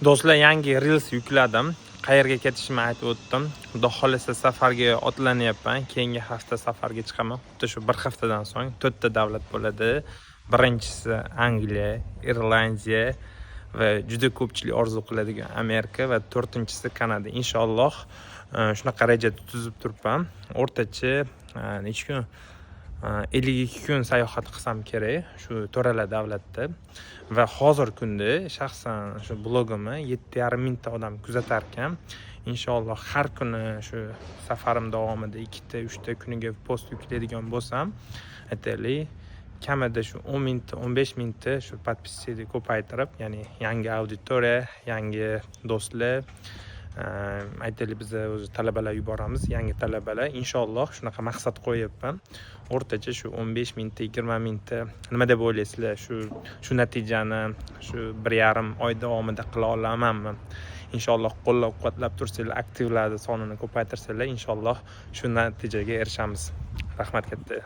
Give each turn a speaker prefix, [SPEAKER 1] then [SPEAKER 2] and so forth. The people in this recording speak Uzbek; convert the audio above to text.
[SPEAKER 1] Do'stlar, yangi reels yukladim. Qayerga ketishimni aytib o'tdim. Xudo xolisa safarga otlanyapman. Keyingi hafta safarga chiqaman. Xuddi shu bir haftadan so'ng 4 ta davlat bo'ladi. Birinchisi Angliya, Irlandiya va juda ko'pchilik orzu qiladigan Amerika va 4-inchisi Kanada. Inshaalloh shunaqa reja tuzib turibman. O'rtacha necha kun 52 kun sayohat qilsam kerak shu to'rala davlatda. Va hozir kunda shaxsan shu blogimni 7,5 mingta odam kuzatar ekan. Inshaalloh har kuni shu safarim davomida 2-3 ta kuniga post yuklaydigan bo'lsam, aytaylik kamida shu 10 mingta, 15 mingta shu podpisчикni ko'paytirib, ya'ni yangi auditoriya, yangi do'stlar, aytaylik biz o'zi talabalar yuboramiz, yangi talabalar. Inshaalloh shunaqa maqsad qo'yibman. O'rtacha shu 15 mingta, 20 mingta nima deb o'ylaysizlar? Shu natijani shu 1,5 oy davomida qila olamanmi? Inshaalloh qo'llab-quvvatlab tursanglar, aktivlarning sonini ko'paytirsanglar, inshaalloh shu natijaga erishamiz. Rahmat katta.